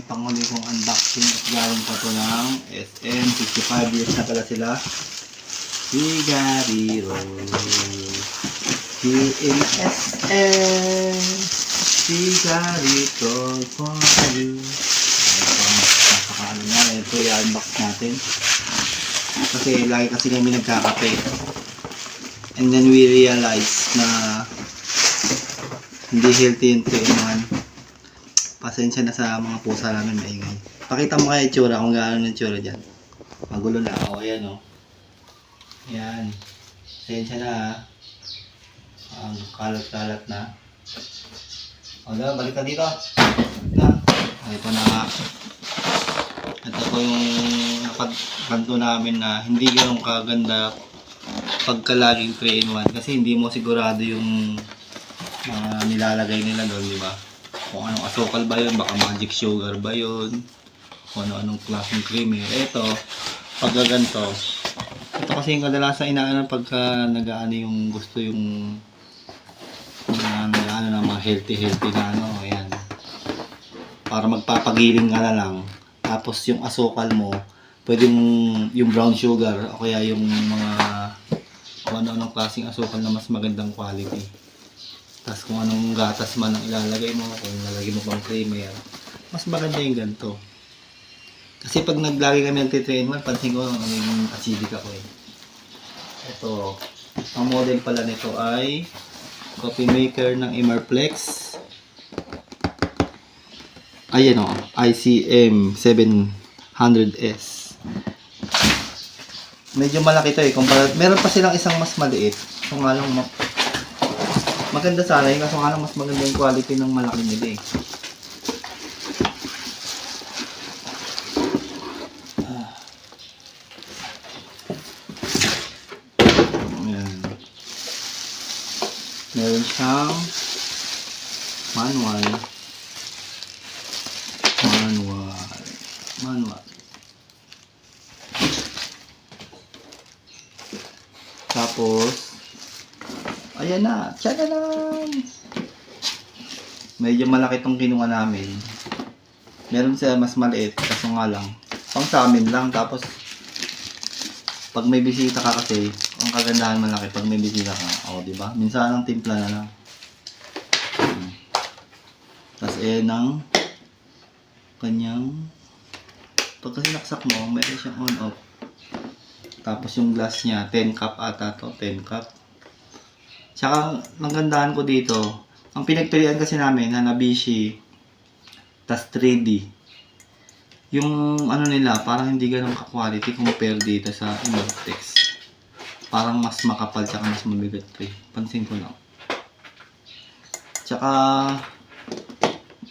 panghuli kong unboxing at galing pa to ng SM. 65 years na pala sila. Higariro. HMSM. Higarito for you. Napakaano na. Ito i-unbox natin. Kasi lagi kasi kami nagkakape. And then we realize na hindi healthy yung 3-in-1. Pasensya na sa mga pusa namin maingay. Pakita mo kaya itsura kung gaano ng itsura dyan. Magulo na ako. Ayan o. Ayan. Pasensya na ha. Ang kalat-kalat na. O na, balik ka dito. Na. Ito na nga. Ito po yung napagkanto namin na hindi ganun kaganda pagkalaging 3-in-1 kasi hindi mo sigurado yung nilalagay nila doon, di ba? Kung anong asukal ba yun, baka magic sugar ba yun, kung ano-anong klaseng creamer. Ito, pagkaganto, ito kasi yung kadalasan inaanan pagka nag-aano yung gusto yung nag-aano na mga healthy na ano, ayan. Para magpapagiling ka na lang. Tapos yung asukal mo, pwedeng yung brown sugar o kaya yung mga kung ano-anong klaseng asukal na mas magandang quality. Tapos kung anong gatas man ang ilalagay mo, kung ilalagay mo pang creamer, mas maganda yung ganito. Kasi pag naglagay kami ng 3-in-1, pansin ko ang acidic ako eh. Ito, ang model pala nito ay coffee maker ng Emarflex. Ayan o, ICM 700S. Medyo malaki ito eh. Meron pa silang isang mas maliit. Kung nga lang maganda sana yun. Kaso nga lang mas maganda yung quality ng malaki nila eh. Ayan. Meron siyang manual. Tapos, ayan na, tiyan na lang. Medyo malaki itong kinuha namin. Meron siya mas maliit, kaso nga lang, pang sa amin lang. Tapos, pag may bisita ka kasi, ang kagandahan malaki pag may bisita ka. O, diba? Minsan ang timpla na lang. Tapos, ayan ang kanyang, pagka sinaksak mo, meron siyang on-off. Tapos yung glass niya, 10 cup ata to, 10 cup. Tsaka, nagandahan ko dito, ang pinagpilian kasi namin, Hanabishi, tas 3D. Yung ano nila, parang hindi ganun ka-quality compare dito sa Emarflex. Parang mas makapal, tsaka mas mabigat to eh. Pansin ko lang. Tsaka,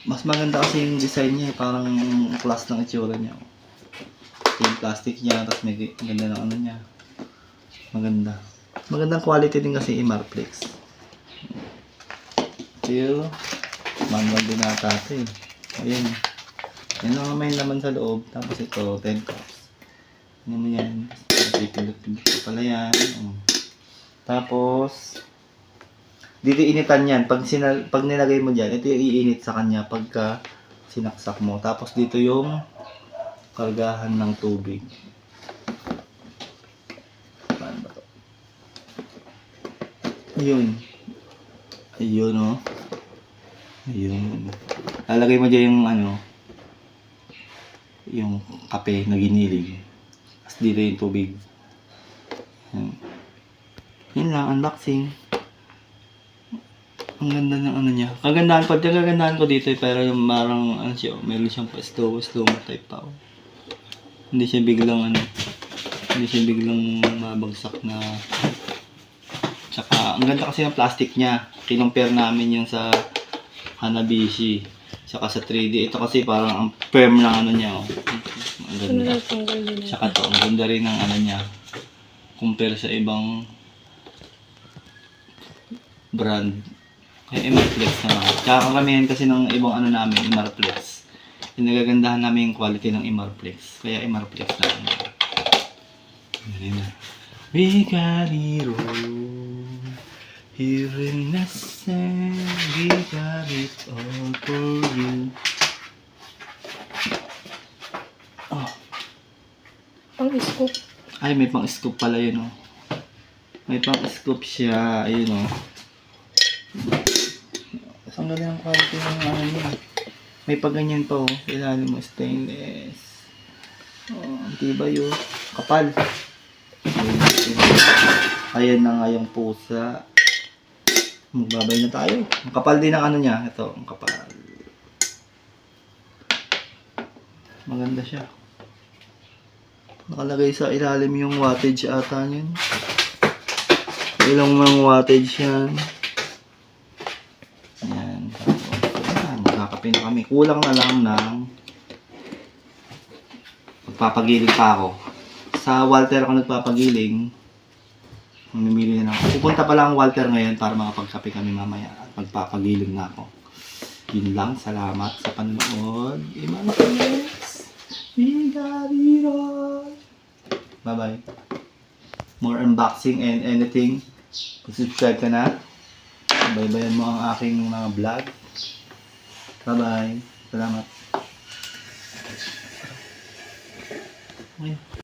mas maganda kasi yung design niya eh, parang class ng itsura niya. Yung plastic niya, tapos may ganda ng ano niya. Maganda. Magandang quality din kasi Emarflex. Ito, manual din nata ito eh. Ayan. Yan lang may laman sa loob. Tapos ito, 10 cups. Ano mo yan? Pipindot-pindot pa pala yan. Tapos, dito initan yan. Pag nilagay mo dyan, ito yung iinit sa kanya pagka sinaksak mo. Tapos dito yung kargahan ng tubig. Saan ba to? Ayun. Ayun o. Ayun. Lalagay mo dyan yung ano, yung kape na giniling. Tapos dito yung tubig. Yun lang, unboxing. Ang ganda ng ano niya. Kagandahan ko dito pero yung marang ano siya, meron siyang slow mo type pa. Hindi siya biglang mabagsak na. Tsaka ang ganda kasi ng plastic niya. Kinumpare namin yung sa Hanabishi. Tsaka sa 3D. Ito kasi parang ang firm ng ano niya. Oh. Ang ganda. Tsaka to, ang ganda rin ng ano niya. Compare sa ibang brand. Kaya Emarflex naman. Tsaka karamihan kasi ng ibang ano namin, Emarflex. Yung nagagandahan namin yung quality ng Emarflex. Kaya Emarflex namin. Yan na. We got it all. Here in Nasa, we got it all for you. scoop. Ay, may pang scoop pala yun, oh. May pang scoop siya. Ayun, oh. Tapos ang galing ang quality ng ano niya. May paganyan pa, oh. Ilalim mo, stainless. Oh, ang tibay, oh. Kapal. Ayan na nga yung pusa. Magbabay na tayo. Ang kapal din ang ano niya. Ito, ang kapal. Maganda siya. Nakalagay sa ilalim yung wattage ata niyan. Ilang mga wattage yan. Ayan. Ayan, magkakape na kami. Kulang na lang ng magpapagiling pa ako. Sa Walter ako nagpapagiling. Mamimili na ako. Pupunta pa lang ang Walter ngayon para makapagkape kami mamaya at magpapagiling na ako. Yun lang. Salamat sa panonood. Bye-bye. More unboxing and anything. Subscribe ka na. Bye-bye mo ang aking mga vlog. Bye-bye. Salamat. Okay.